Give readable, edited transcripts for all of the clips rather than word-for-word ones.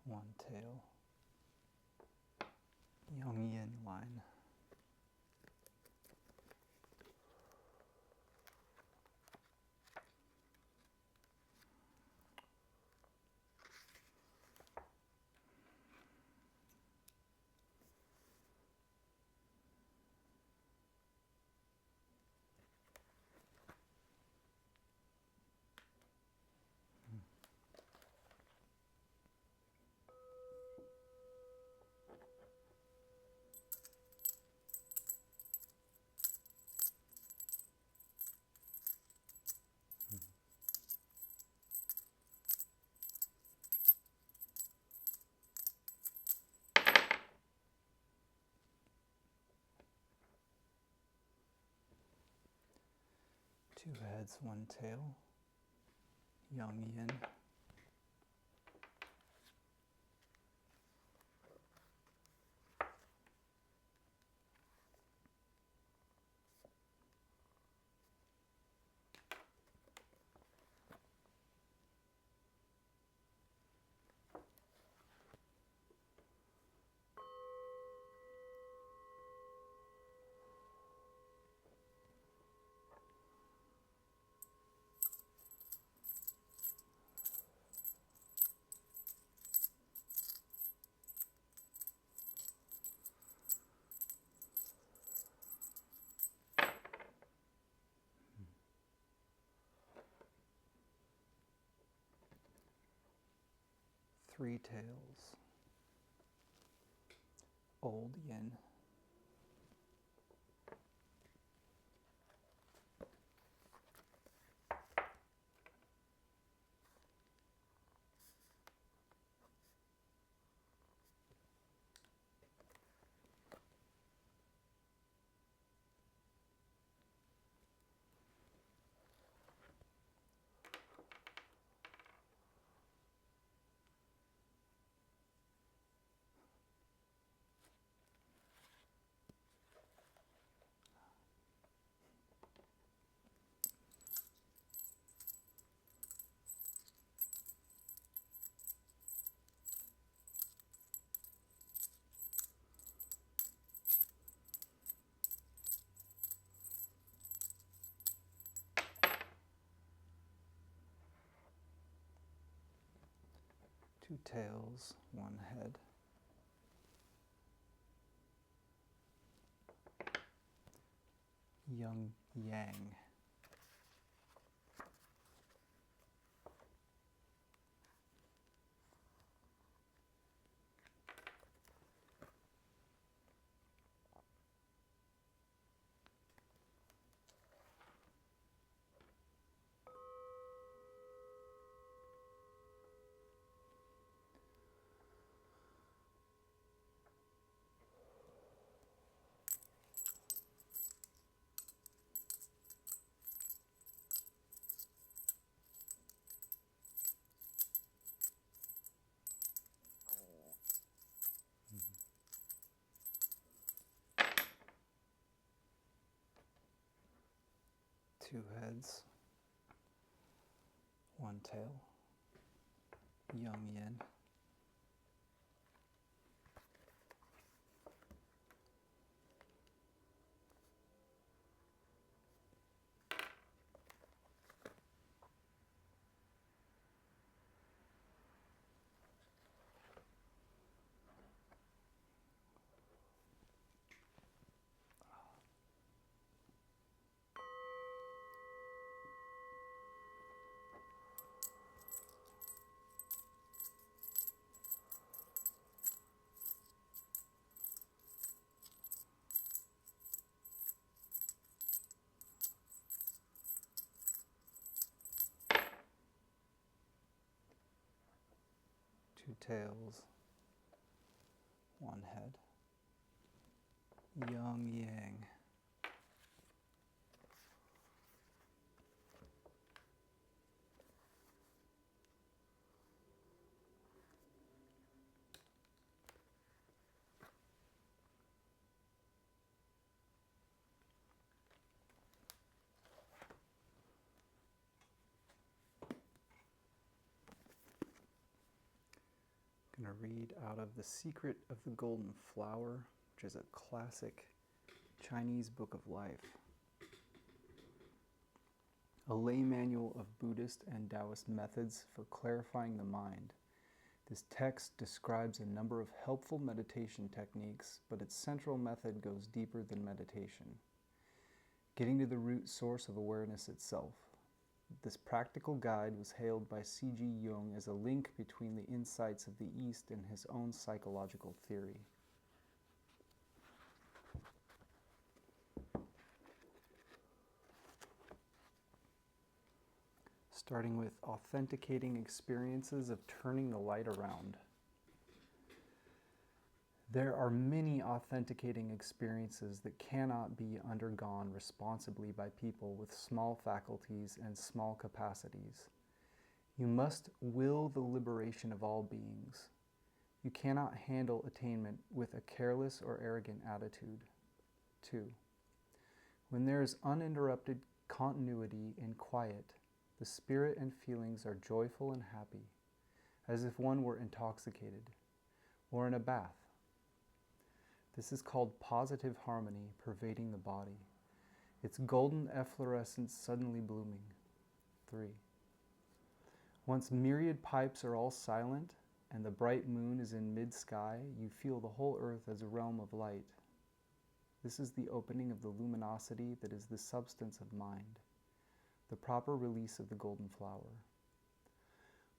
one tail, yang yin line. Two heads, one tail, yang yin. Three tails, old yin. Two tails, one head. Yang yang. Two heads, one tail, yang yin. Two tails, one head, yang yang. going to read out of The Secret of the Golden Flower, which is a classic Chinese book of life. A lay manual of Buddhist and Taoist methods for clarifying the mind. This text describes a number of helpful meditation techniques, but its central method goes deeper than meditation, getting to the root source of awareness itself. This practical guide was hailed by C.G. Jung as a link between the insights of the East and his own psychological theory. Starting with authenticating experiences of turning the light around. There are many authenticating experiences that cannot be undergone responsibly by people with small faculties and small capacities. You must will the liberation of all beings. You cannot handle attainment with a careless or arrogant attitude. 2. When there is uninterrupted continuity and quiet, the spirit and feelings are joyful and happy, as if one were intoxicated, or in a bath. This is called positive harmony pervading the body, its golden efflorescence suddenly blooming. 3. Once myriad pipes are all silent, and the bright moon is in mid-sky, you feel the whole earth as a realm of light. This is the opening of the luminosity that is the substance of mind, the proper release of the golden flower.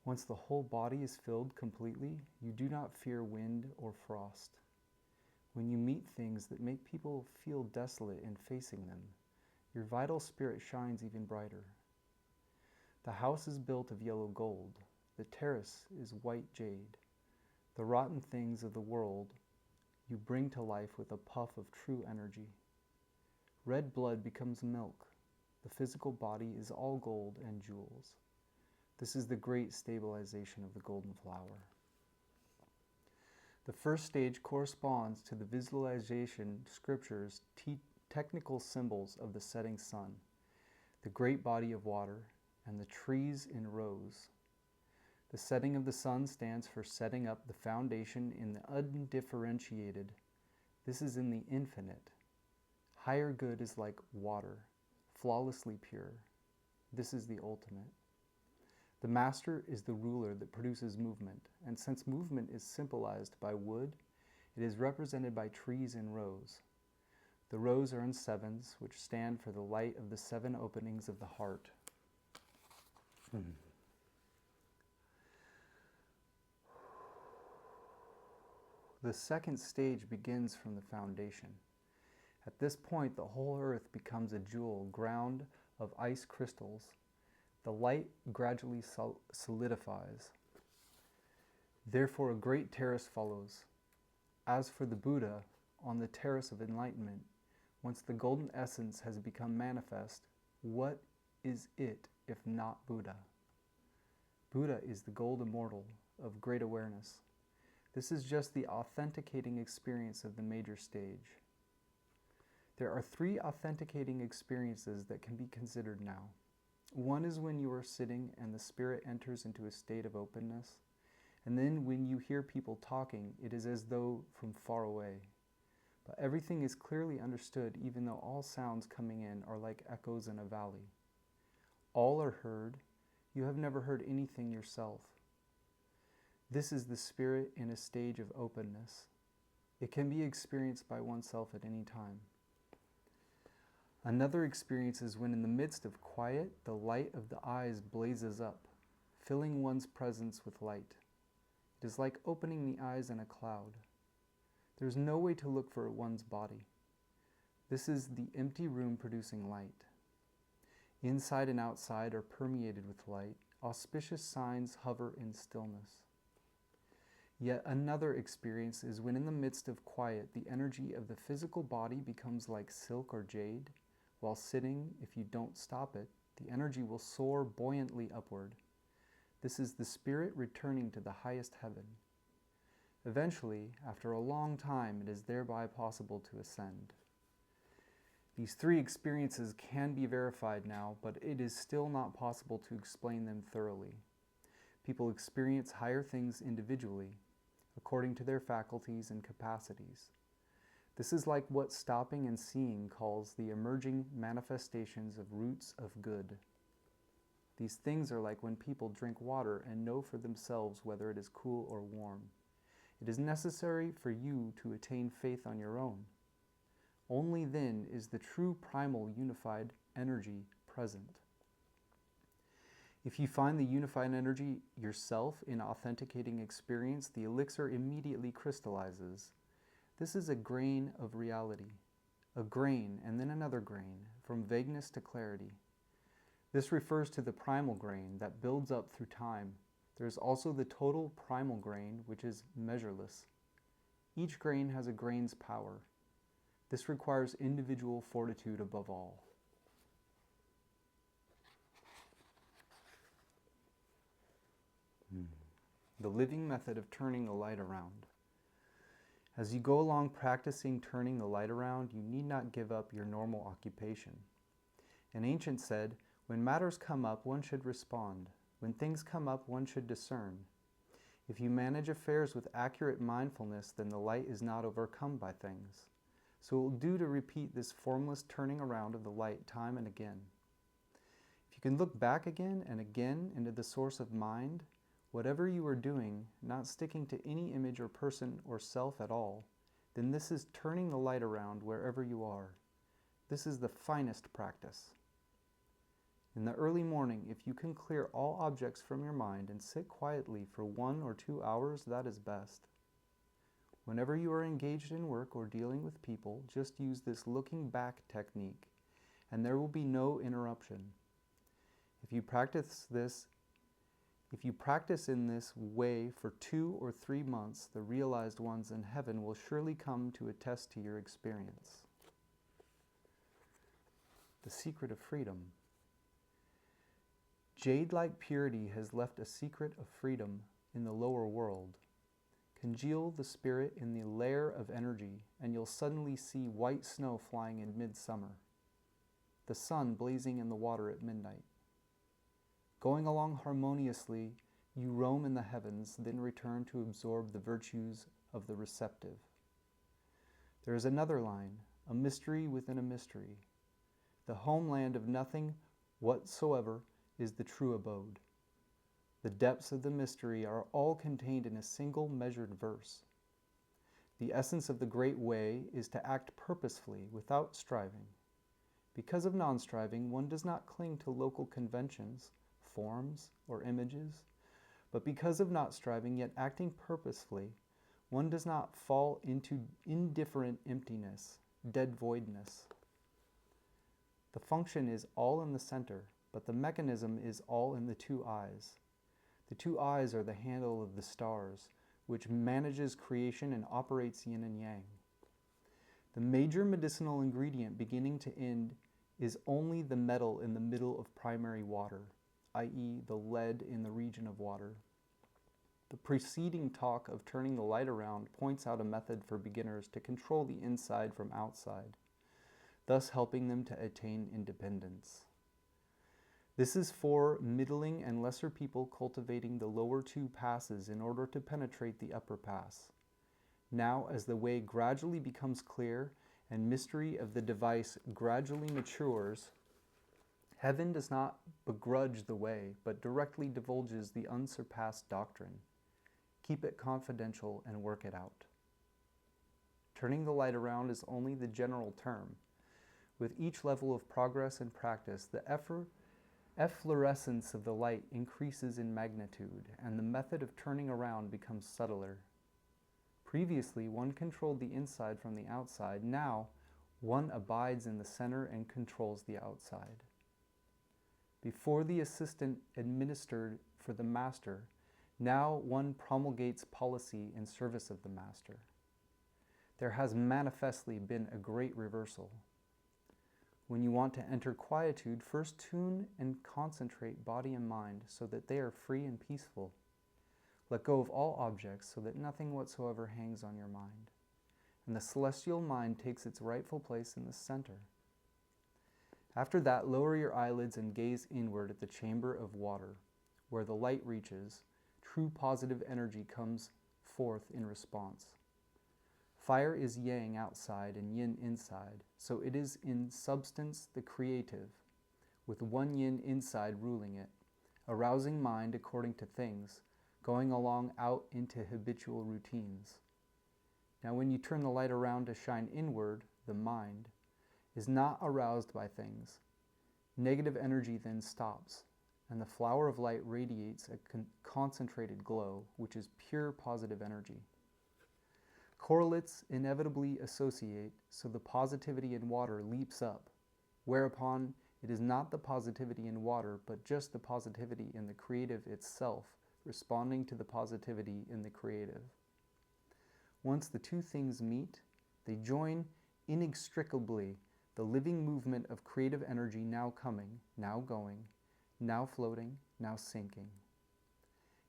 Once the whole body is filled completely, you do not fear wind or frost. When you meet things that make people feel desolate in facing them, your vital spirit shines even brighter. The house is built of yellow gold. The terrace is white jade. The rotten things of the world you bring to life with a puff of true energy. Red blood becomes milk. The physical body is all gold and jewels. This is the great stabilization of the golden flower. The first stage corresponds to the visualization scriptures technical symbols of the setting sun, the great body of water, and the trees in rows. The setting of the sun stands for setting up the foundation in the undifferentiated. This is in the infinite. Higher good is like water, flawlessly pure. This is the ultimate. The master is the ruler that produces movement, and since movement is symbolized by wood, it is represented by trees in rows. The rows are in sevens, which stand for the light of the 7 openings of the heart. The second stage begins from the foundation. At this point, the whole earth becomes a jewel ground of ice crystals. The light gradually solidifies. Therefore, a great terrace follows. As for the Buddha, on the terrace of enlightenment, once the golden essence has become manifest, what is it if not Buddha? Buddha is the gold immortal of great awareness. This is just the authenticating experience of the major stage. There are 3 authenticating experiences that can be considered now. One is when you are sitting and the spirit enters into a state of openness. And then when you hear people talking, it is as though from far away. But everything is clearly understood, even though all sounds coming in are like echoes in a valley. All are heard. You have never heard anything yourself. This is the spirit in a stage of openness. It can be experienced by oneself at any time. Another experience is when in the midst of quiet, the light of the eyes blazes up, filling one's presence with light. It is like opening the eyes in a cloud. There is no way to look for one's body. This is the empty room producing light. Inside and outside are permeated with light. Auspicious signs hover in stillness. Yet another experience is when in the midst of quiet, the energy of the physical body becomes like silk or jade. While sitting, if you don't stop it, the energy will soar buoyantly upward. This is the spirit returning to the highest heaven. Eventually, after a long time, it is thereby possible to ascend. These 3 experiences can be verified now, but it is still not possible to explain them thoroughly. People experience higher things individually. according to their faculties and capacities. This is like what stopping and seeing calls the emerging manifestations of roots of good. These things are like when people drink water and know for themselves whether it is cool or warm. It is necessary for you to attain faith on your own. Only then is the true primal unified energy present. If you find the unified energy yourself in authenticating experience, the elixir immediately crystallizes. This is a grain of reality, a grain and then another grain, from vagueness to clarity. This refers to the primal grain that builds up through time. There is also the total primal grain, which is measureless. Each grain has a grain's power. This requires individual fortitude above all. The living method of turning the light around. As you go along practicing turning the light around, you need not give up your normal occupation. An ancient said, "When matters come up, one should respond. When things come up, one should discern. If you manage affairs with accurate mindfulness, then the light is not overcome by things. So it will do to repeat this formless turning around of the light time and again. If you can look back again and again into the source of mind, whatever you are doing, not sticking to any image or person or self at all, then this is turning the light around wherever you are. This is the finest practice. In the early morning, if you can clear all objects from your mind and sit quietly for 1 or 2 hours, that is best. Whenever you are engaged in work or dealing with people, just use this looking back technique, and there will be no interruption. If you practice in this way for 2 or 3 months, the realized ones in heaven will surely come to attest to your experience. The secret of freedom. Jade-like purity has left a secret of freedom in the lower world. Congeal the spirit in the layer of energy, and you'll suddenly see white snow flying in midsummer, the sun blazing in the water at midnight. Going along harmoniously, you roam in the heavens, then return to absorb the virtues of the receptive. There is another line, a mystery within a mystery. The homeland of nothing whatsoever is the true abode. The depths of the mystery are all contained in a single measured verse. The essence of the great way is to act purposefully without striving. Because of non-striving, one does not cling to local conventions, forms, or images, but because of not striving yet acting purposefully, one does not fall into indifferent emptiness, dead voidness. The function is all in the center, but the mechanism is all in the 2 eyes. The 2 eyes are the handle of the stars, which manages creation and operates yin and yang. The major medicinal ingredient beginning to end is only the metal in the middle of primary water, i.e. the lead in the region of water. The preceding talk of turning the light around points out a method for beginners to control the inside from outside, thus helping them to attain independence. This is for middling and lesser people cultivating the lower 2 passes in order to penetrate the upper pass. Now, as the way gradually becomes clear and mystery of the device gradually matures, heaven does not begrudge the way, but directly divulges the unsurpassed doctrine. Keep it confidential and work it out. Turning the light around is only the general term. With each level of progress and practice, the efflorescence of the light increases in magnitude, and the method of turning around becomes subtler. Previously, one controlled the inside from the outside. Now, one abides in the center and controls the outside. Before the assistant administered for the master, now one promulgates policy in service of the master. There has manifestly been a great reversal. When you want to enter quietude, first tune and concentrate body and mind so that they are free and peaceful. Let go of all objects so that nothing whatsoever hangs on your mind, and the celestial mind takes its rightful place in the center. After that, lower your eyelids and gaze inward at the chamber of water. Where the light reaches, true positive energy comes forth in response. Fire is yang outside and yin inside, so it is in substance the creative, with one yin inside ruling it, arousing mind according to things, going along out into habitual routines. Now when you turn the light around to shine inward, the mind is not aroused by things. Negative energy then stops, and the flower of light radiates a concentrated glow, which is pure positive energy. Correlates inevitably associate, so the positivity in water leaps up, whereupon it is not the positivity in water, but just the positivity in the creative itself, responding to the positivity in the creative. Once the two things meet, they join inextricably, the living movement of creative energy now coming, now going, now floating, now sinking.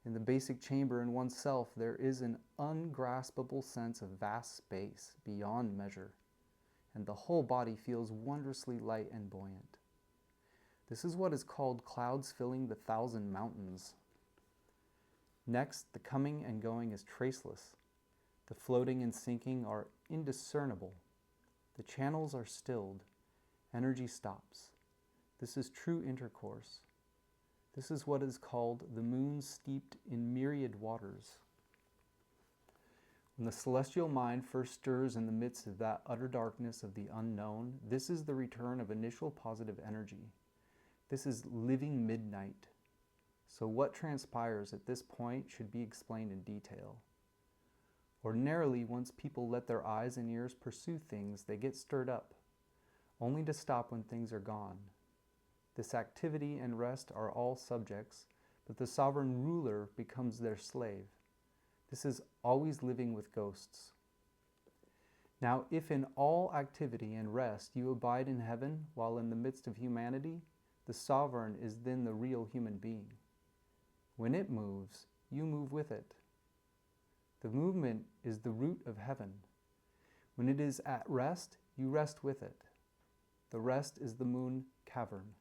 In the basic chamber in oneself, there is an ungraspable sense of vast space beyond measure, and the whole body feels wondrously light and buoyant. This is what is called clouds filling the 1,000 mountains. Next, the coming and going is traceless. The floating and sinking are indiscernible. The channels are stilled. Energy stops. This is true intercourse. This is what is called the moon steeped in myriad waters. When the celestial mind first stirs in the midst of that utter darkness of the unknown, this is the return of initial positive energy. This is living midnight. So what transpires at this point should be explained in detail. Ordinarily, once people let their eyes and ears pursue things, they get stirred up, only to stop when things are gone. This activity and rest are all subjects, but the sovereign ruler becomes their slave. This is always living with ghosts. Now, if in all activity and rest you abide in heaven while in the midst of humanity, the sovereign is then the real human being. When it moves, you move with it. The movement is the root of heaven. When it is at rest, you rest with it. The rest is the moon cavern.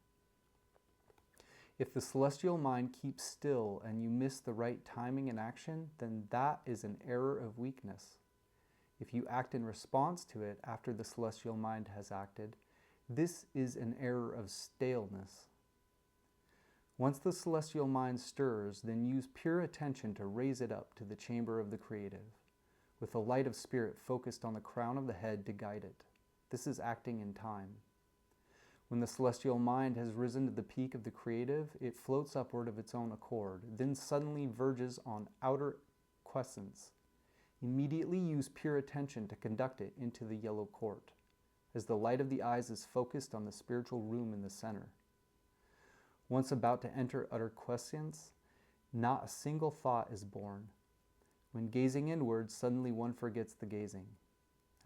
If the celestial mind keeps still and you miss the right timing and action, then that is an error of weakness. If you act in response to it after the celestial mind has acted, this is an error of staleness. Once the celestial mind stirs, then use pure attention to raise it up to the chamber of the creative, with the light of spirit focused on the crown of the head to guide it. This is acting in time. When the celestial mind has risen to the peak of the creative, it floats upward of its own accord, then suddenly verges on outer quiescence. Immediately use pure attention to conduct it into the yellow court, as the light of the eyes is focused on the spiritual room in the center. Once about to enter utter quiescence, not a single thought is born. When gazing inward, suddenly one forgets the gazing.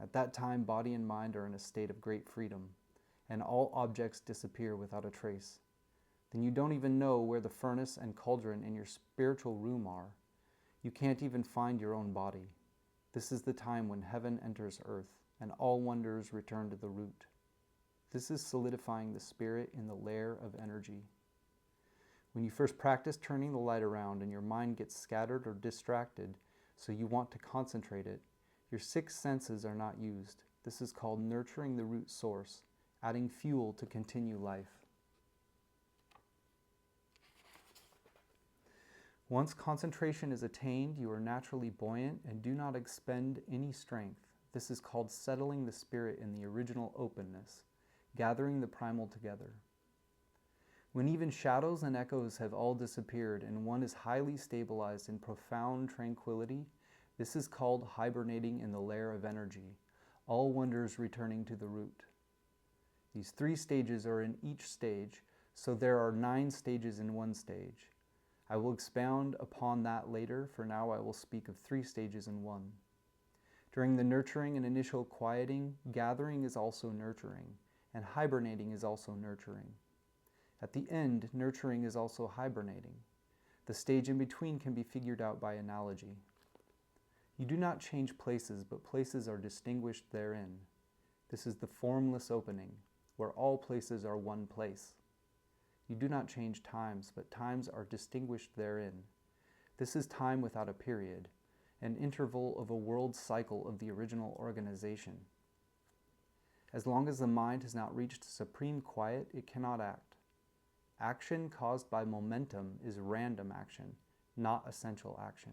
At that time, body and mind are in a state of great freedom, and all objects disappear without a trace. Then you don't even know where the furnace and cauldron in your spiritual room are. You can't even find your own body. This is the time when heaven enters earth, and all wonders return to the root. This is solidifying the spirit in the layer of energy. When you first practice turning the light around and your mind gets scattered or distracted, so you want to concentrate it, your 6 senses are not used. This is called nurturing the root source, adding fuel to continue life. Once concentration is attained, you are naturally buoyant and do not expend any strength. This is called settling the spirit in the original openness, gathering the primal together. When even shadows and echoes have all disappeared and one is highly stabilized in profound tranquility, this is called hibernating in the layer of energy, all wonders returning to the root. These 3 stages are in each stage, so there are 9 stages in one stage. I will expound upon that later, for now I will speak of 3 stages in one. During the nurturing and initial quieting, gathering is also nurturing, and hibernating is also nurturing. At the end, nurturing is also hibernating. The stage in between can be figured out by analogy. You do not change places, but places are distinguished therein. This is the formless opening, where all places are one place. You do not change times, but times are distinguished therein. This is time without a period, an interval of a world cycle of the original organization. As long as the mind has not reached supreme quiet, it cannot act. Action caused by momentum is random action, not essential action.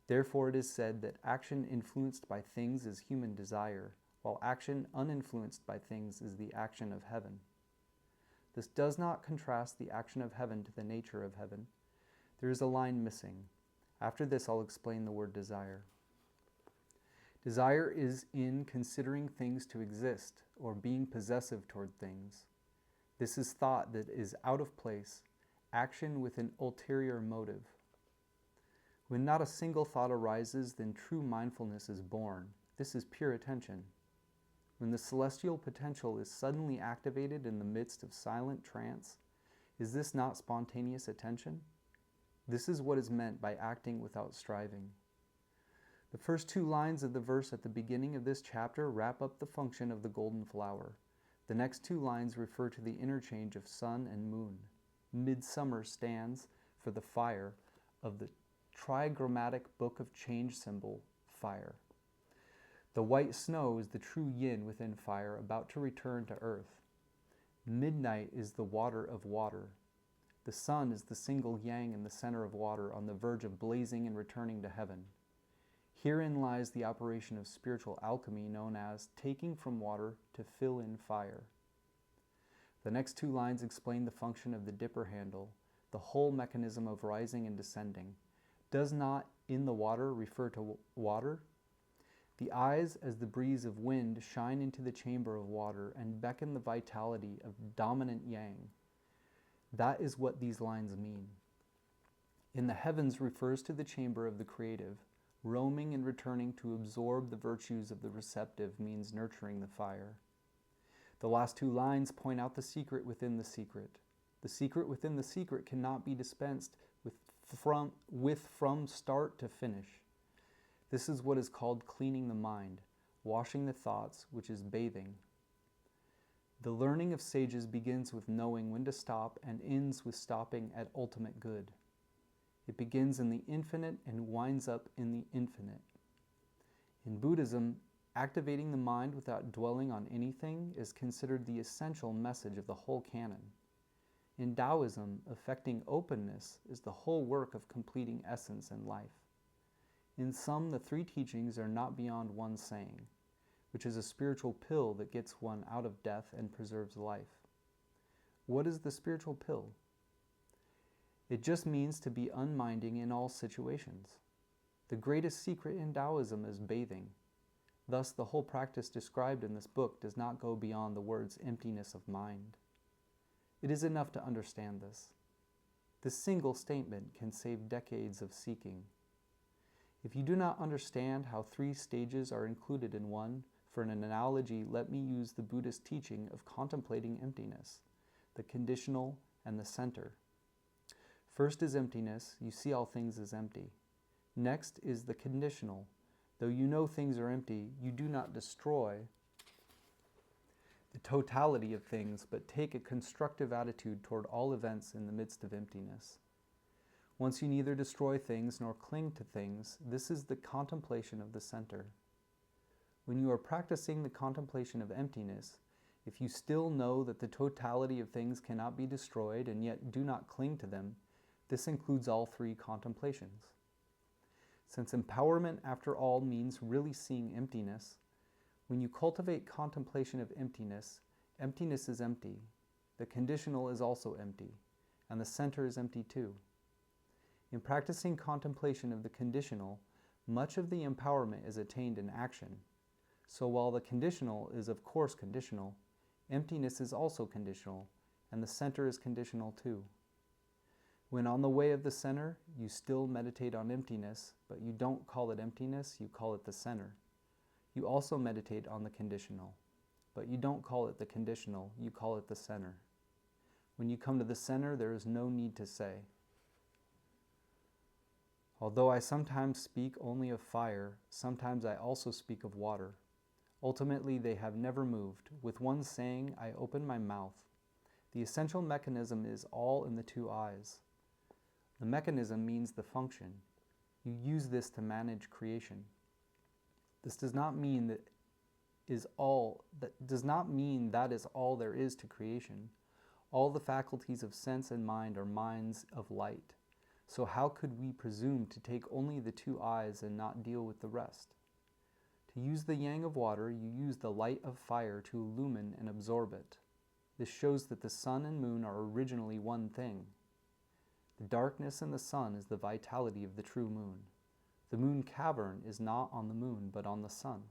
Therefore, it is said that action influenced by things is human desire, while action uninfluenced by things is the action of heaven. This does not contrast the action of heaven to the nature of heaven. There is a line missing. After this, I'll explain the word desire. Desire is in considering things to exist, or being possessive toward things. This is thought that is out of place, action with an ulterior motive. When not a single thought arises, then true mindfulness is born. This is pure attention. When the celestial potential is suddenly activated in the midst of silent trance, is this not spontaneous attention? This is what is meant by acting without striving. The first 2 lines of the verse at the beginning of this chapter wrap up the function of the golden flower. The next 2 lines refer to the interchange of sun and moon. Midsummer stands for the fire of the trigrammatic book of change symbol, fire. The white snow is the true yin within fire, about to return to earth. Midnight is the water of water. The sun is the single yang in the center of water, on the verge of blazing and returning to heaven. Herein lies the operation of spiritual alchemy, known as taking from water to fill in fire. The next 2 lines explain the function of the dipper handle, the whole mechanism of rising and descending. Does not in the water refer to water? The eyes, as the breeze of wind, shine into the chamber of water and beckon the vitality of dominant yang. That is what these lines mean. In the heavens refers to the chamber of the creative. Roaming and returning to absorb the virtues of the receptive means nurturing the fire. The last 2 lines point out the secret within the secret. The secret within the secret cannot be dispensed with from start to finish. This is what is called cleaning the mind, washing the thoughts, which is bathing. The learning of sages begins with knowing when to stop and ends with stopping at ultimate good. It begins in the infinite and winds up in the infinite. In Buddhism, activating the mind without dwelling on anything is considered the essential message of the whole canon. In Taoism, affecting openness is the whole work of completing essence and life. In sum, the 3 teachings are not beyond one saying, which is a spiritual pill that gets one out of death and preserves life. What is the spiritual pill? It just means to be unminding in all situations. The greatest secret in Taoism is bathing. Thus, the whole practice described in this book does not go beyond the words emptiness of mind. It is enough to understand this. This single statement can save decades of seeking. If you do not understand how 3 stages are included in one, for an analogy, let me use the Buddhist teaching of contemplating emptiness, the conditional and the center. First is emptiness, you see all things as empty. Next is the conditional. Though you know things are empty, you do not destroy the totality of things, but take a constructive attitude toward all events in the midst of emptiness. Once you neither destroy things nor cling to things, this is the contemplation of the center. When you are practicing the contemplation of emptiness, if you still know that the totality of things cannot be destroyed and yet do not cling to them, this includes all 3 contemplations. Since empowerment, after all, means really seeing emptiness, when you cultivate contemplation of emptiness, emptiness is empty, the conditional is also empty, and the center is empty too. In practicing contemplation of the conditional, much of the empowerment is attained in action. So while the conditional is of course conditional, emptiness is also conditional, and the center is conditional too. When on the way of the center, you still meditate on emptiness, but you don't call it emptiness, you call it the center. You also meditate on the conditional, but you don't call it the conditional, you call it the center. When you come to the center, there is no need to say, although I sometimes speak only of fire, sometimes I also speak of water. Ultimately, they have never moved. With one saying, I open my mouth. The essential mechanism is all in the 2 eyes. The mechanism means the function. You use this to manage creation. This does not mean that is all there is to creation. All the faculties of sense and mind are minds of light. So how could we presume to take only the two eyes and not deal with the rest? To use the yang of water, you use the light of fire to illumine and absorb it. This shows that the sun and moon are originally one thing. The darkness in the sun is the vitality of the true moon. The moon cavern is not on the moon, but on the sun.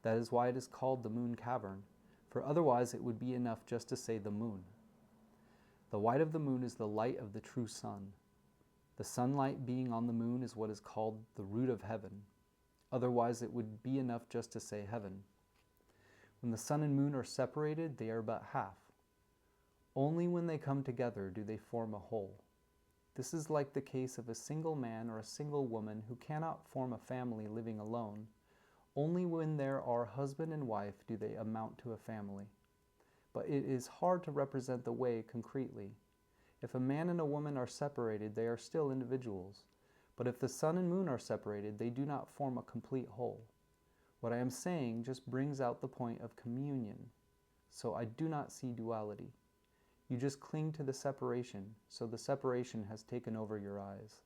That is why it is called the moon cavern, for otherwise it would be enough just to say the moon. The white of the moon is the light of the true sun. The sunlight being on the moon is what is called the root of heaven. Otherwise it would be enough just to say heaven. When the sun and moon are separated, they are but half. Only when they come together do they form a whole. This is like the case of a single man or a single woman who cannot form a family living alone. Only when there are husband and wife do they amount to a family. But it is hard to represent the way concretely. If a man and a woman are separated, they are still individuals. But if the sun and moon are separated, they do not form a complete whole. What I am saying just brings out the point of communion. So I do not see duality. You just cling to the separation, so the separation has taken over your eyes.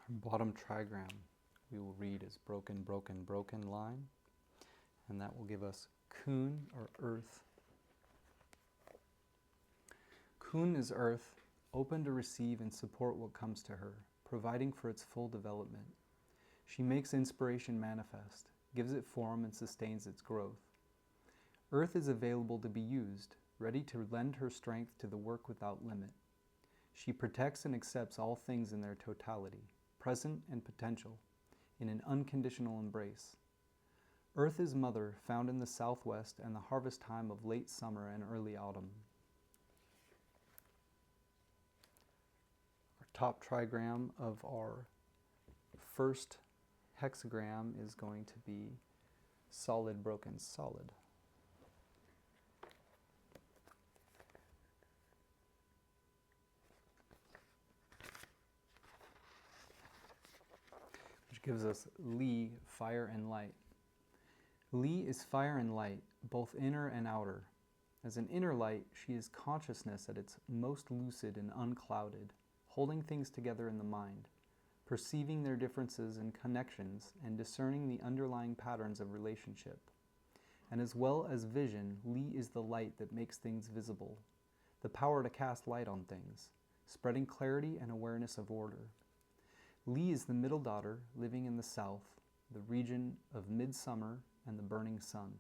Our bottom trigram we will read as broken, broken, broken line, and that will give us Kun, or earth. Kun is earth, open to receive and support what comes to her, providing for its full development. She makes inspiration manifest, gives it form and sustains its growth. Earth is available to be used, ready to lend her strength to the work without limit. She protects and accepts all things in their totality, present and potential, in an unconditional embrace. Earth is mother, found in the southwest and the harvest time of late summer and early autumn. Our top trigram of our first hexagram is going to be solid, broken, solid. Gives us Li, fire and light. Li is fire and light, both inner and outer. As an inner light, she is consciousness at its most lucid and unclouded, holding things together in the mind, perceiving their differences and connections, and discerning the underlying patterns of relationship. And as well as vision, Li is the light that makes things visible, the power to cast light on things, spreading clarity and awareness of order. Li is the middle daughter, living in the south, the region of midsummer and the burning sun.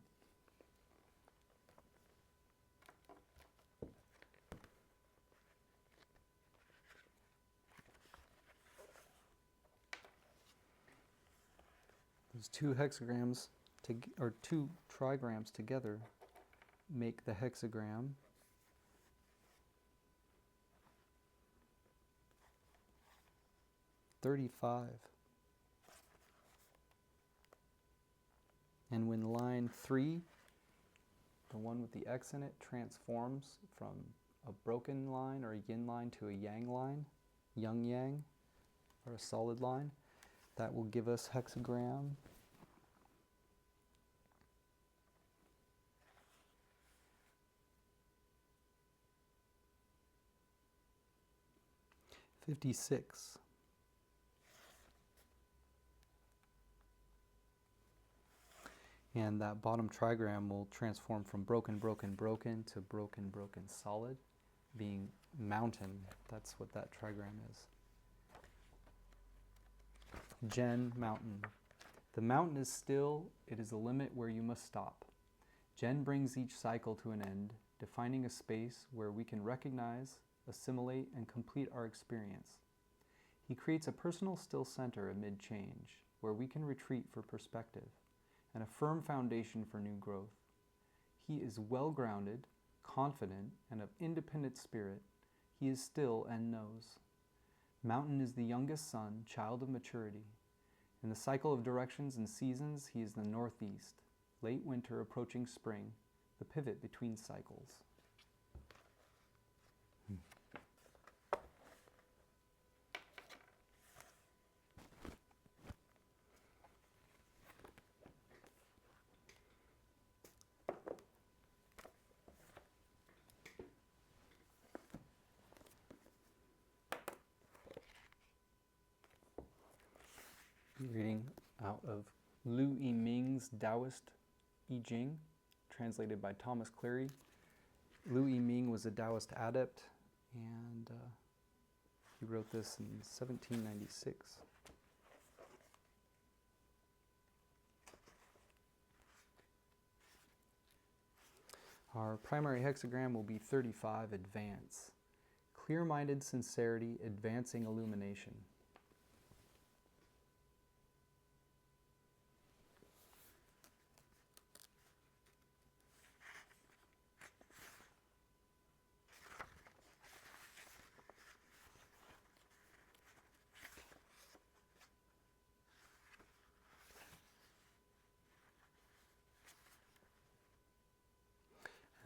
Those two hexagrams, or two trigrams together, make the hexagram. $35. And when line 3, the one with the X in it, transforms from a broken line or a yin line to a yang line, yang yang, or a solid line, that will give us hexagram 56. And that bottom trigram will transform from broken, broken, broken to broken, broken, solid, being mountain. That's what that trigram is. Gen, mountain. The mountain is still, it is a limit where you must stop. Gen brings each cycle to an end, defining a space where we can recognize, assimilate, and complete our experience. He creates a personal still center amid change, where we can retreat for perspective, and a firm foundation for new growth. He is well-grounded, confident, and of independent spirit. He is still and knows. Mountain is the youngest son, child of maturity. In the cycle of directions and seasons, he is the northeast, late winter approaching spring, the pivot between cycles. Reading out of I-ming's Taoist I Ching, translated by Thomas Cleary. I-ming was a Taoist adept, and he wrote this in 1796. Our primary hexagram will be 35, advance. Clear-minded sincerity, advancing illumination.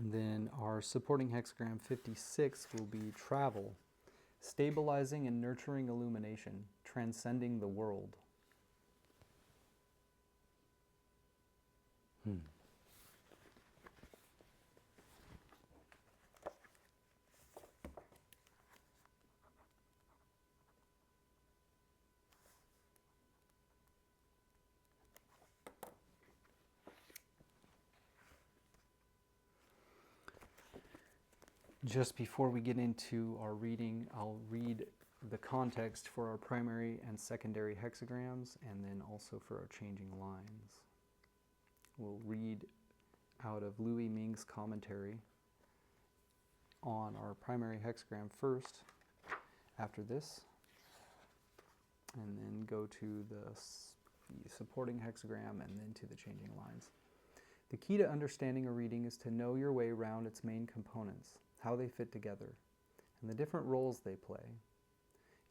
And then our supporting hexagram 56 will be travel, stabilizing and nurturing illumination, transcending the world. Just before we get into our reading, I'll read the context for our primary and secondary hexagrams, and then also for our changing lines. We'll read out of I-ming's commentary on our primary hexagram first, after this, and then go to the supporting hexagram and then to the changing lines. The key to understanding a reading is to know your way around its main components, how they fit together, and the different roles they play.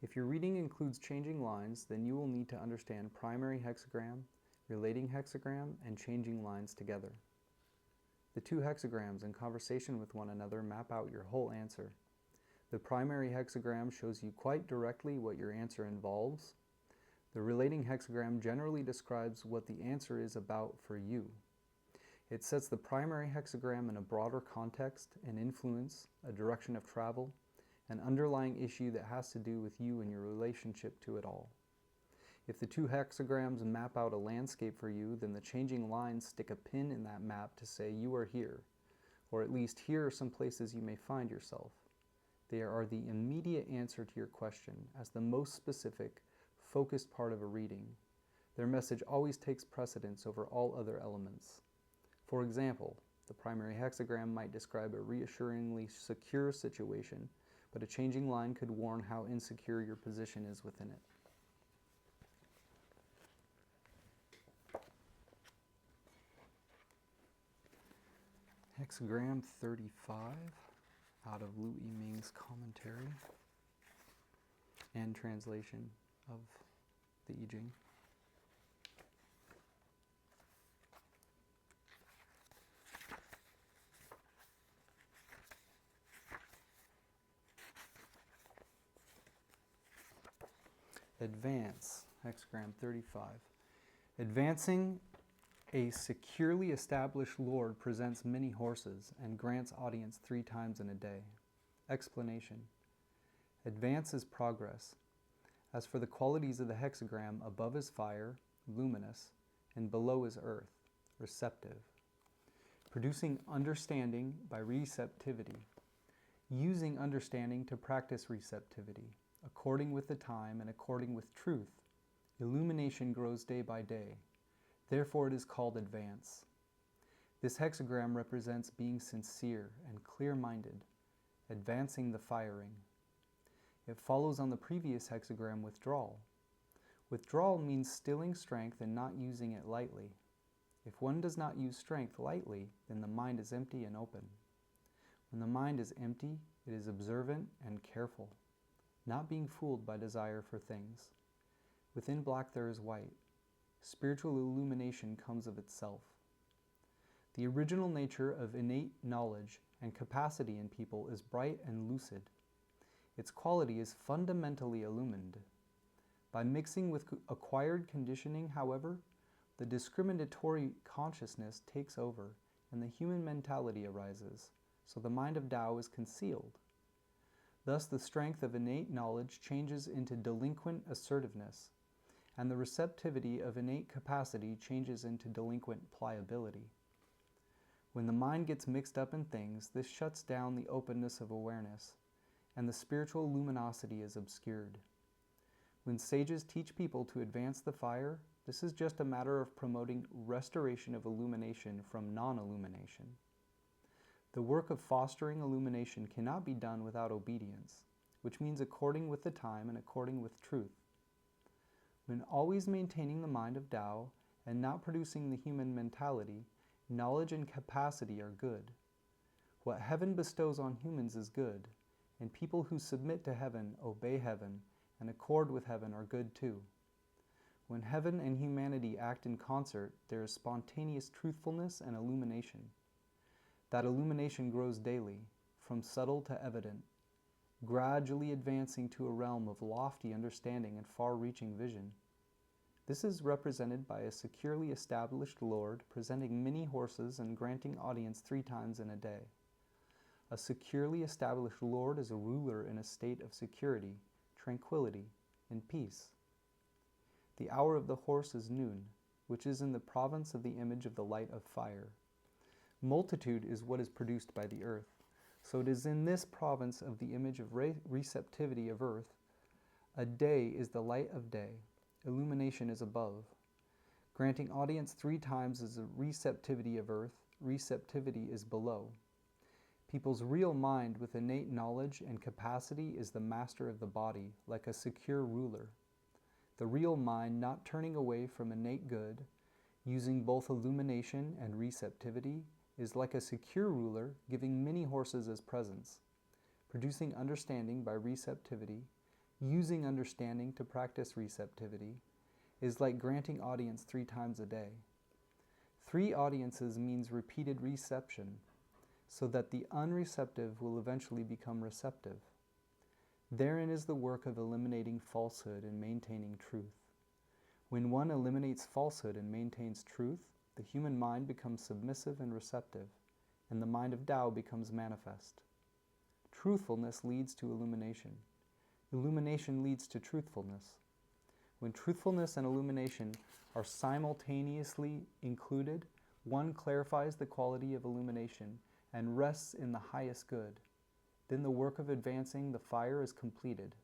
If your reading includes changing lines, then you will need to understand primary hexagram, relating hexagram, and changing lines together. The two hexagrams in conversation with one another map out your whole answer. The primary hexagram shows you quite directly what your answer involves. The relating hexagram generally describes what the answer is about for you. It sets the primary hexagram in a broader context and influence, a direction of travel, an underlying issue that has to do with you and your relationship to it all. If the two hexagrams map out a landscape for you, then the changing lines stick a pin in that map to say you are here, or at least here are some places you may find yourself. They are the immediate answer to your question, as the most specific, focused part of a reading. Their message always takes precedence over all other elements. For example, the primary hexagram might describe a reassuringly secure situation, but a changing line could warn how insecure your position is within it. Hexagram 35 out of I-ming's commentary and translation of the I Ching. Advance, hexagram 35. Advancing, a securely established lord presents many horses and grants audience 3 times in a day. Explanation. Advance is progress. As for the qualities of the hexagram, above is fire, luminous, and below is earth, receptive. Producing understanding by receptivity. Using understanding to practice receptivity, according with the time and according with truth. Illumination grows day by day. Therefore it is called advance. This hexagram represents being sincere and clear-minded, advancing the firing. It follows on the previous hexagram, withdrawal. Withdrawal means stilling strength and not using it lightly. If one does not use strength lightly, then the mind is empty and open. When the mind is empty, it is observant and careful, not being fooled by desire for things. Within black there is white. Spiritual illumination comes of itself. The original nature of innate knowledge and capacity in people is bright and lucid. Its quality is fundamentally illumined. By mixing with acquired conditioning, however, the discriminatory consciousness takes over and the human mentality arises, so the mind of Tao is concealed. Thus the strength of innate knowledge changes into delinquent assertiveness, and the receptivity of innate capacity changes into delinquent pliability. When the mind gets mixed up in things, this shuts down the openness of awareness, and the spiritual luminosity is obscured. When sages teach people to advance the fire, this is just a matter of promoting restoration of illumination from non-illumination. The work of fostering illumination cannot be done without obedience, which means according with the time and according with truth. When always maintaining the mind of Tao and not producing the human mentality, knowledge and capacity are good. What heaven bestows on humans is good, and people who submit to heaven, obey heaven, and accord with heaven are good too. When heaven and humanity act in concert, there is spontaneous truthfulness and illumination. That illumination grows daily, from subtle to evident, gradually advancing to a realm of lofty understanding and far-reaching vision. This is represented by a securely established lord presenting many horses and granting audience 3 times in a day. A securely established lord is a ruler in a state of security, tranquility, and peace. The hour of the horse is noon, which is in the province of the image of the light of fire. Multitude is what is produced by the earth, so it is in this province of the image of receptivity of earth. A day is the light of day. Illumination is above. Granting audience 3 times is the receptivity of earth. Receptivity is below. People's real mind with innate knowledge and capacity is the master of the body, like a secure ruler. The real mind, not turning away from innate good, using both illumination and receptivity, is like a secure ruler giving many horses as presents. Producing understanding by receptivity, using understanding to practice receptivity, is like granting audience 3 times a day. 3 audiences means repeated reception, so that the unreceptive will eventually become receptive. Therein is the work of eliminating falsehood and maintaining truth. When one eliminates falsehood and maintains truth, the human mind becomes submissive and receptive, and the mind of Tao becomes manifest. Truthfulness leads to illumination. Illumination leads to truthfulness. When truthfulness and illumination are simultaneously included, one clarifies the quality of illumination and rests in the highest good. Then the work of advancing the fire is completed.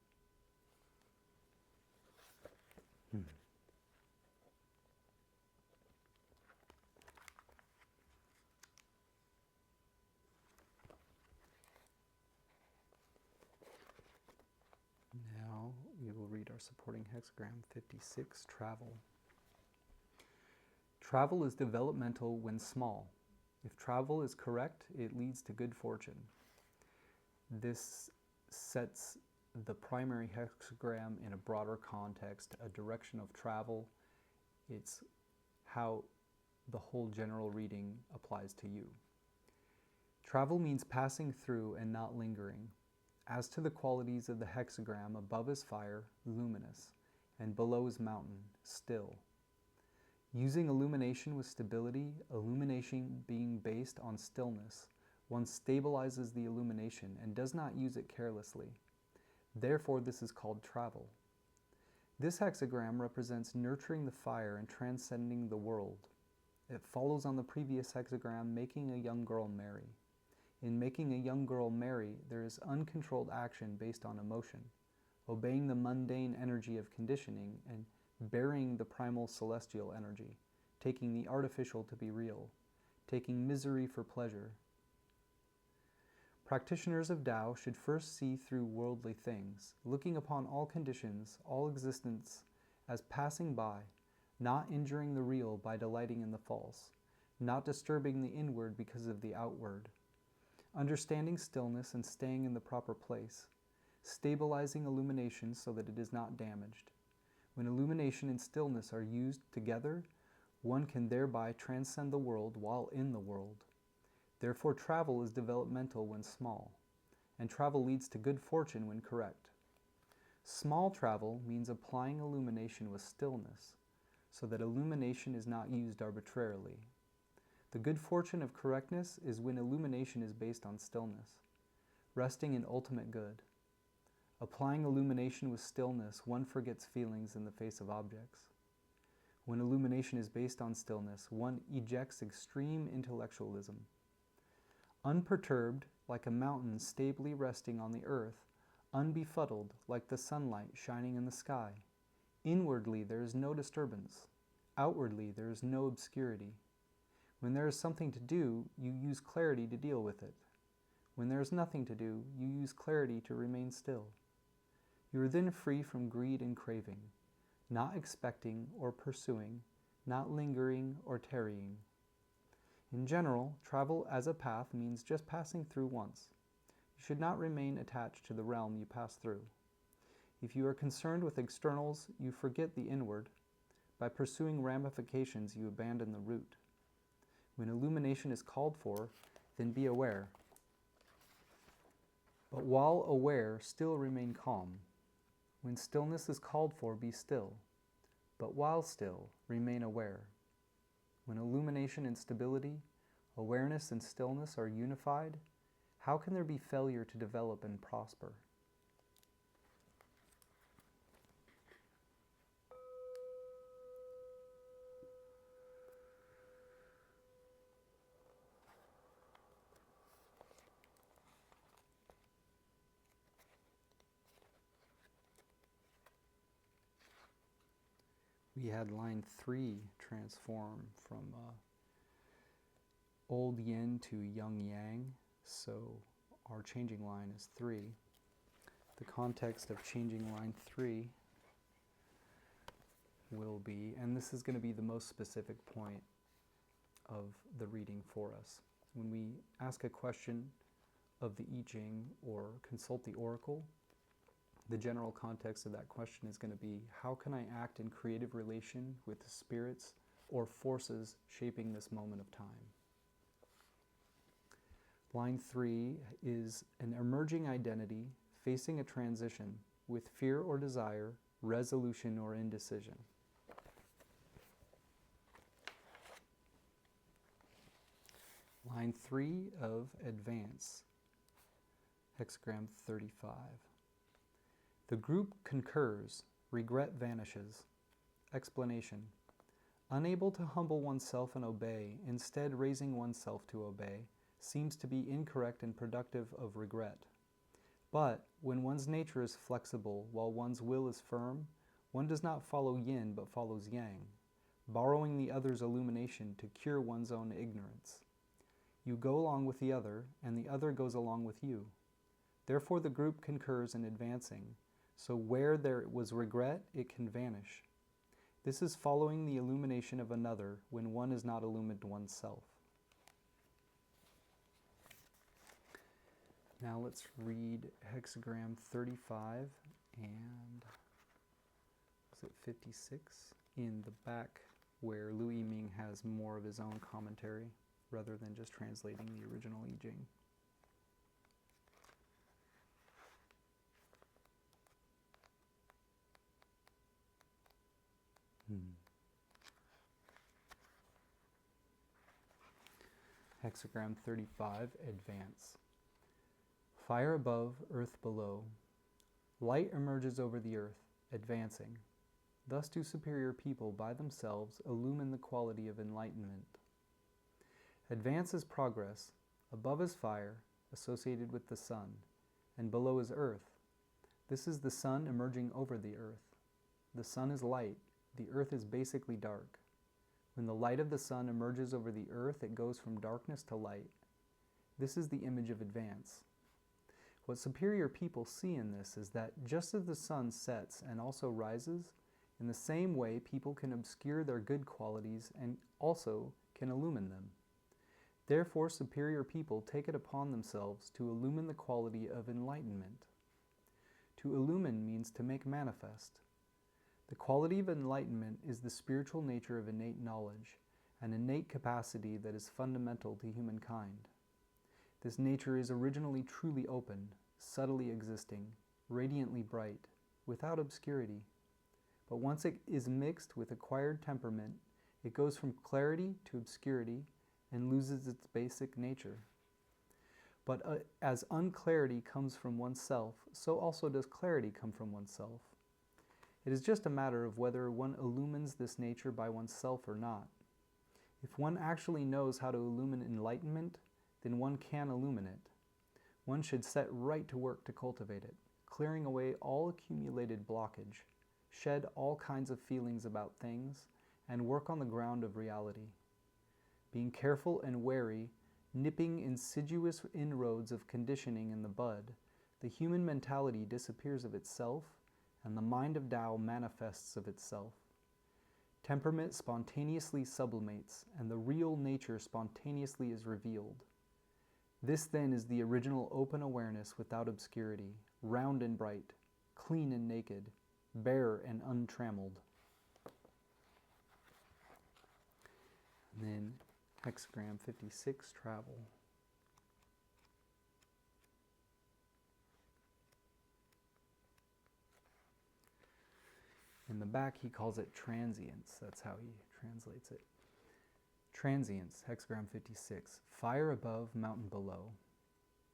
Now we will read our supporting hexagram 56, travel. Travel is developmental when small. If travel is correct, it leads to good fortune. This sets the primary hexagram in a broader context, a direction of travel. It's how the whole general reading applies to you. Travel means passing through and not lingering. As to the qualities of the hexagram, above is fire, luminous, and below is mountain, still. Using illumination with stability, illumination being based on stillness, one stabilizes the illumination and does not use it carelessly. Therefore, this is called travel. This hexagram represents nurturing the fire and transcending the world. It follows on the previous hexagram, making a young girl marry. In making a young girl marry, there is uncontrolled action based on emotion, obeying the mundane energy of conditioning and burying the primal celestial energy, taking the artificial to be real, taking misery for pleasure. Practitioners of Tao should first see through worldly things, looking upon all conditions, all existence, as passing by, not injuring the real by delighting in the false, not disturbing the inward because of the outward, understanding stillness and staying in the proper place, stabilizing illumination so that it is not damaged. When illumination and stillness are used together, one can thereby transcend the world while in the world. Therefore, travel is developmental when small, and travel leads to good fortune when correct. Small travel means applying illumination with stillness, so that illumination is not used arbitrarily. The good fortune of correctness is when illumination is based on stillness, resting in ultimate good. Applying illumination with stillness, one forgets feelings in the face of objects. When illumination is based on stillness, one ejects extreme intellectualism. Unperturbed, like a mountain stably resting on the earth, unbefuddled, like the sunlight shining in the sky. Inwardly there is no disturbance. Outwardly there is no obscurity. When there is something to do, you use clarity to deal with it. When there is nothing to do, you use clarity to remain still. You are then free from greed and craving, not expecting or pursuing, not lingering or tarrying. In general, travel as a path means just passing through once. You should not remain attached to the realm you pass through. If you are concerned with externals, you forget the inward. By pursuing ramifications, you abandon the root. When illumination is called for, then be aware. But while aware, still remain calm. When stillness is called for, be still. But while still, remain aware. When illumination and stability, awareness and stillness are unified, how can there be failure to develop and prosper? We had line 3 transform from old yin to young yang, so our changing line is 3. The context of changing line 3 will be, and this is going to be the most specific point of the reading for us. When we ask a question of the I Ching or consult the oracle, the general context of that question is going to be, how can I act in creative relation with the spirits or forces shaping this moment of time? Line 3 is an emerging identity facing a transition with fear or desire, resolution or indecision. Line 3 of advance, hexagram 35. The group concurs, regret vanishes. Explanation. Unable to humble oneself and obey, instead raising oneself to obey, seems to be incorrect and productive of regret. But when one's nature is flexible while one's will is firm, one does not follow yin but follows yang, borrowing the other's illumination to cure one's own ignorance. You go along with the other, and the other goes along with you. Therefore the group concurs in advancing, so where there was regret, it can vanish. This is following the illumination of another when one is not illumined oneself. Now let's read hexagram 35 and, was it 56? In the back where I-ming has more of his own commentary rather than just translating the original I Ching. Hexagram 35, advance. Fire above, earth below. Light emerges over the earth, advancing. Thus do superior people by themselves illumine the quality of enlightenment. Advance is progress. Above is fire, associated with the sun, and below is earth. This is the sun emerging over the earth. The sun is light. The earth is basically dark. When the light of the sun emerges over the earth, it goes from darkness to light. This is the image of advance. What superior people see in this is that just as the sun sets and also rises, in the same way people can obscure their good qualities and also can illumine them. Therefore, superior people take it upon themselves to illumine the quality of enlightenment. To illumine means to make manifest. The quality of enlightenment is the spiritual nature of innate knowledge, an innate capacity that is fundamental to humankind. This nature is originally truly open, subtly existing, radiantly bright, without obscurity. But once it is mixed with acquired temperament, it goes from clarity to obscurity and loses its basic nature. But as unclarity comes from oneself, so also does clarity come from oneself. It is just a matter of whether one illumines this nature by oneself or not. If one actually knows how to illumine enlightenment, then one can illumine it. One should set right to work to cultivate it, clearing away all accumulated blockage, shed all kinds of feelings about things, and work on the ground of reality. Being careful and wary, nipping insidious inroads of conditioning in the bud, the human mentality disappears of itself, and the mind of Tao manifests of itself. Temperament spontaneously sublimates, and the real nature spontaneously is revealed. This then is the original open awareness without obscurity, round and bright, clean and naked, bare and untrammeled. And then Hexagram 56, travel. In the back, he calls it transience. That's how he translates it. Transience, Hexagram 56. Fire above, mountain below.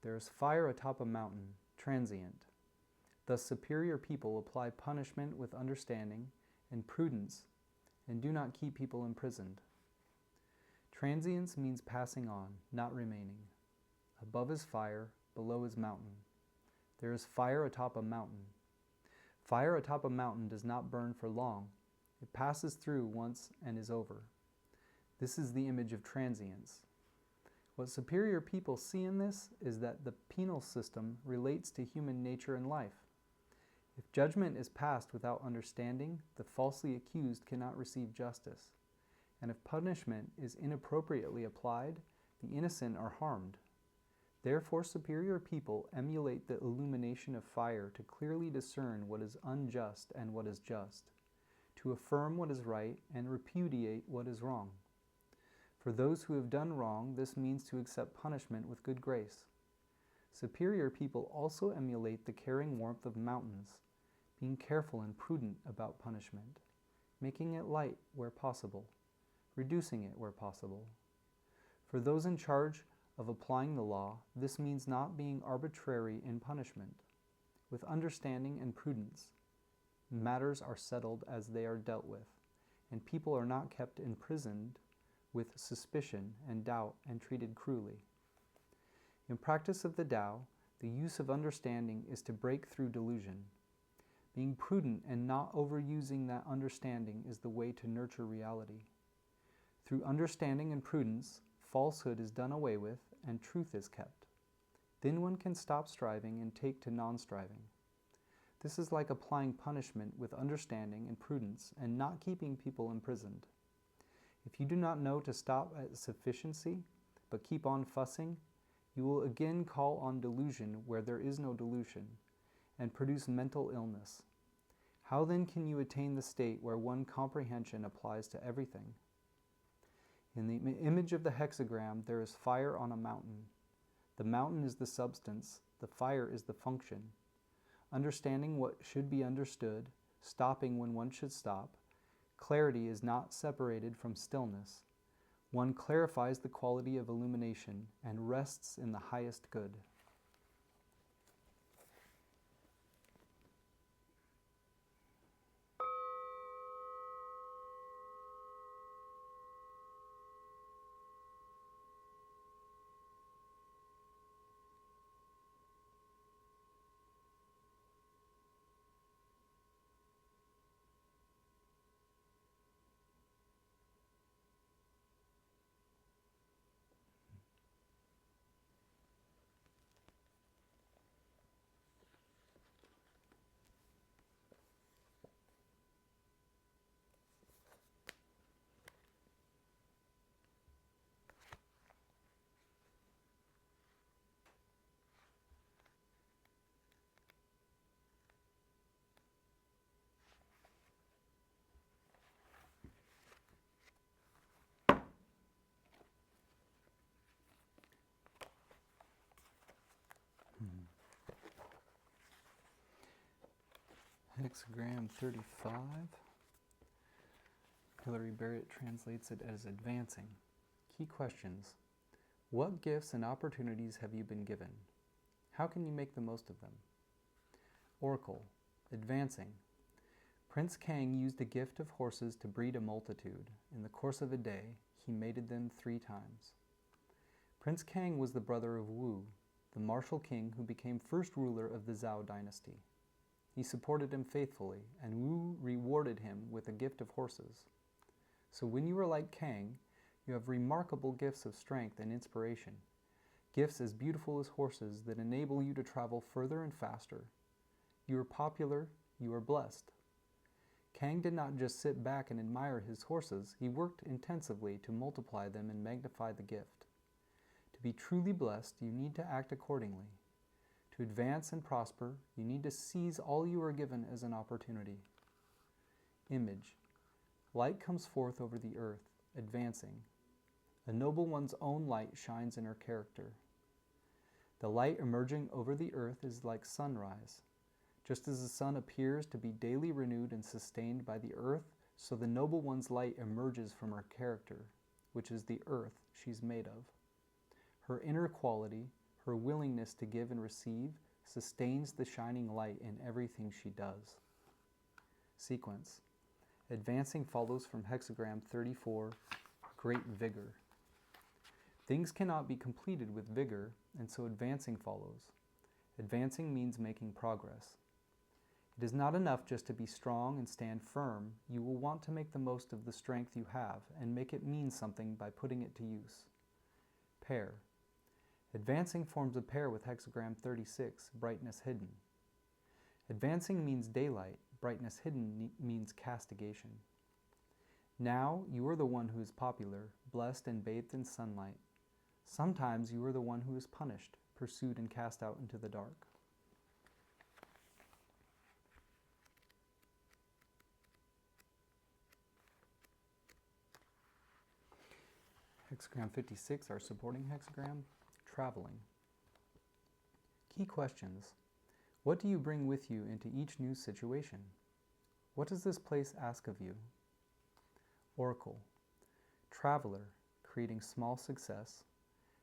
There is fire atop a mountain, transient. Thus superior people apply punishment with understanding and prudence and do not keep people imprisoned. Transience means passing on, not remaining. Above is fire, below is mountain. There is fire atop a mountain. Fire atop a mountain does not burn for long. It passes through once and is over. This is the image of transience. What superior people see in this is that the penal system relates to human nature and life. If judgment is passed without understanding, the falsely accused cannot receive justice. And if punishment is inappropriately applied, the innocent are harmed. Therefore, superior people emulate the illumination of fire to clearly discern what is unjust and what is just, to affirm what is right and repudiate what is wrong. For those who have done wrong, this means to accept punishment with good grace. Superior people also emulate the caring warmth of mountains, being careful and prudent about punishment, making it light where possible, reducing it where possible. For those in charge of applying the law, this means not being arbitrary in punishment. With understanding and prudence, matters are settled as they are dealt with, and people are not kept imprisoned with suspicion and doubt and treated cruelly. In practice of the Tao, the use of understanding is to break through delusion. Being prudent and not overusing that understanding is the way to nurture reality. Through understanding and prudence, falsehood is done away with and truth is kept. Then one can stop striving and take to non-striving. This is like applying punishment with understanding and prudence and not keeping people imprisoned. If you do not know to stop at sufficiency, but keep on fussing, you will again call on delusion where there is no delusion, and produce mental illness. How then can you attain the state where one comprehension applies to everything? In the image of the hexagram, there is fire on a mountain. The mountain is the substance, the fire is the function. Understanding what should be understood, stopping when one should stop, clarity is not separated from stillness. One clarifies the quality of illumination and rests in the highest good. Hexagram 35. Hilary Barrett translates it as advancing. Key questions. What gifts and opportunities have you been given? How can you make the most of them? Oracle. Advancing. Prince Kang used a gift of horses to breed a multitude. In the course of a day, he mated them 3 times. Prince Kang was the brother of Wu, the martial king who became first ruler of the Zhao dynasty. He supported him faithfully, and Wu rewarded him with a gift of horses. So when you are like Kang, you have remarkable gifts of strength and inspiration, gifts as beautiful as horses that enable you to travel further and faster. You are popular, you are blessed. Kang did not just sit back and admire his horses, he worked intensively to multiply them and magnify the gift. To be truly blessed, you need to act accordingly. To advance and prosper, you need to seize all you are given as an opportunity. Image. Light comes forth over the earth, advancing. A noble one's own light shines in her character. The light emerging over the earth is like sunrise. Just as the sun appears to be daily renewed and sustained by the earth, so the noble one's light emerges from her character, which is the earth she's made of. Her inner quality, her willingness to give and receive, sustains the shining light in everything she does. Sequence. Advancing follows from Hexagram 34, great vigor. Things cannot be completed with vigor, and so advancing follows. Advancing means making progress. It is not enough just to be strong and stand firm. You will want to make the most of the strength you have and make it mean something by putting it to use. Pair. Advancing forms a pair with Hexagram 36, brightness hidden. Advancing means daylight, brightness hidden means castigation. Now you are the one who is popular, blessed and bathed in sunlight. Sometimes you are the one who is punished, pursued and cast out into the dark. Hexagram 56, our supporting hexagram, traveling. Key questions. What do you bring with you into each new situation? What does this place ask of you? Oracle. Traveler, creating small success.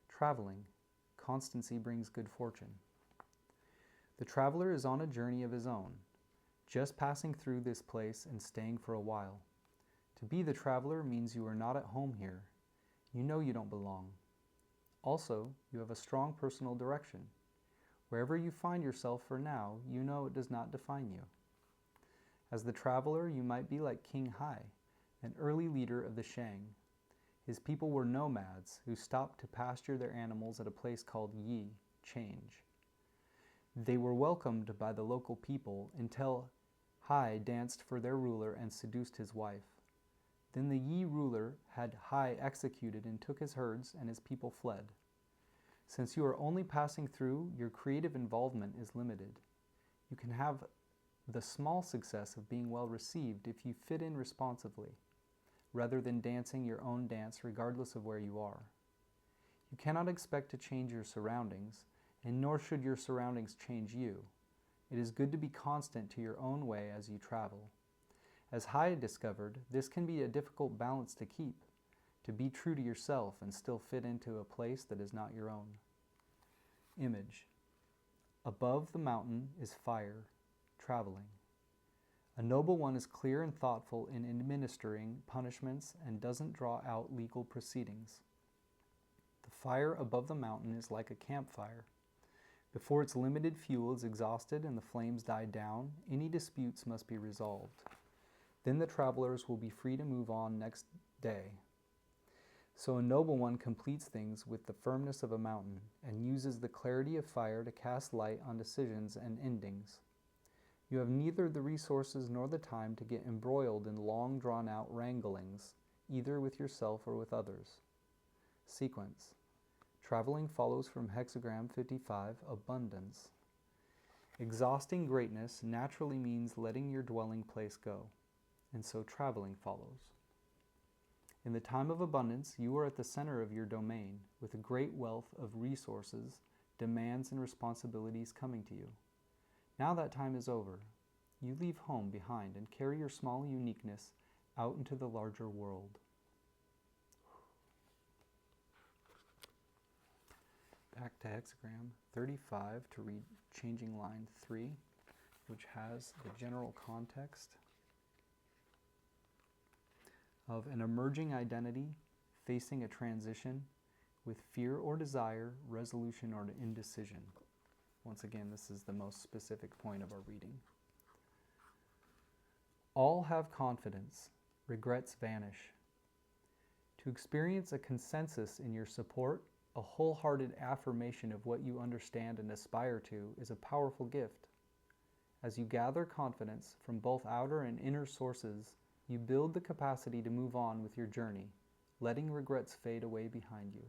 Traveling, constancy brings good fortune. The traveler is on a journey of his own, just passing through this place and staying for a while. To be the traveler means you are not at home here. You know you don't belong. Also, you have a strong personal direction. Wherever you find yourself for now, you know it does not define you. As the traveler, you might be like King Hai, an early leader of the Shang. His people were nomads who stopped to pasture their animals at a place called Yi, change. They were welcomed by the local people until Hai danced for their ruler and seduced his wife. Then the Yi ruler had Hai executed and took his herds, and his people fled. Since you are only passing through, your creative involvement is limited. You can have the small success of being well received if you fit in responsively, rather than dancing your own dance regardless of where you are. You cannot expect to change your surroundings, and nor should your surroundings change you. It is good to be constant to your own way as you travel. As Hai discovered, this can be a difficult balance to keep, to be true to yourself and still fit into a place that is not your own. Image. Above the mountain is fire, traveling. A noble one is clear and thoughtful in administering punishments and doesn't draw out legal proceedings. The fire above the mountain is like a campfire. Before its limited fuel is exhausted and the flames die down, any disputes must be resolved. Then the travelers will be free to move on next day. So a noble one completes things with the firmness of a mountain and uses the clarity of fire to cast light on decisions and endings. You have neither the resources nor the time to get embroiled in long drawn-out wranglings, either with yourself or with others. Sequence. Traveling follows from Hexagram 55, abundance. Exhausting greatness naturally means letting your dwelling place go, and so traveling follows. In the time of abundance, you are at the center of your domain, with a great wealth of resources, demands, and responsibilities coming to you. Now that time is over. You leave home behind and carry your small uniqueness out into the larger world. Back to Hexagram 35 to read changing line 3, which has the general context of an emerging identity facing a transition with fear or desire, resolution or indecision. Once again, this is the most specific point of our reading. All have confidence, regrets vanish. To experience a consensus in your support, a wholehearted affirmation of what you understand and aspire to is a powerful gift. As you gather confidence from both outer and inner sources, you build the capacity to move on with your journey, letting regrets fade away behind you.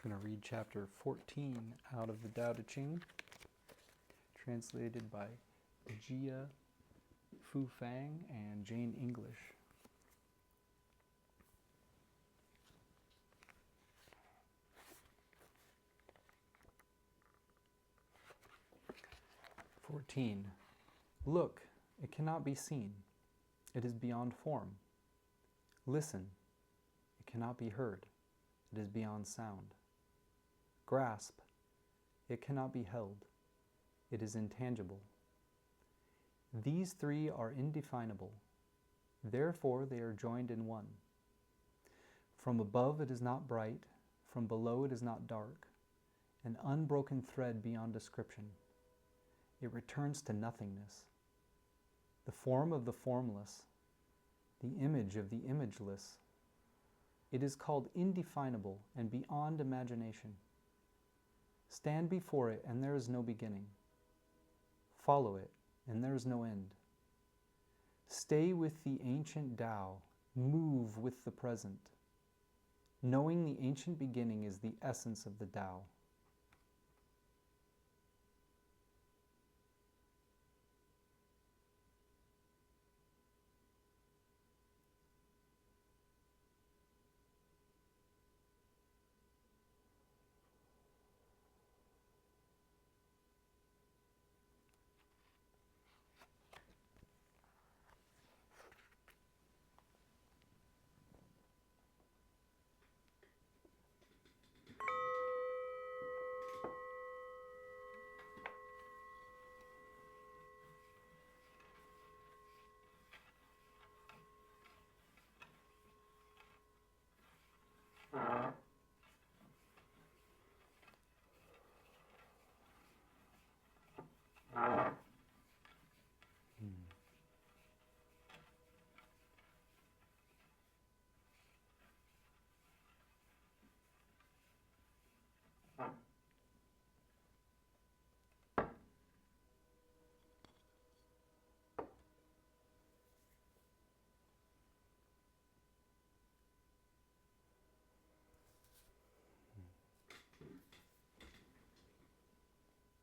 I'm going to read chapter 14 out of the Tao Te Ching, translated by Jia Fu Fang and Jane English. Look, it cannot be seen. It is beyond form. Listen, it cannot be heard. It is beyond sound. Grasp, it cannot be held. It is intangible. These three are indefinable. Therefore, they are joined in one. From above it is not bright. From below it is not dark. An unbroken thread beyond description. It returns to nothingness. The form of the formless. The image of the imageless. It is called indefinable and beyond imagination. Stand before it, and there is no beginning. Follow it, and there is no end. Stay with the ancient Tao. Move with the present. Knowing the ancient beginning is the essence of the Tao.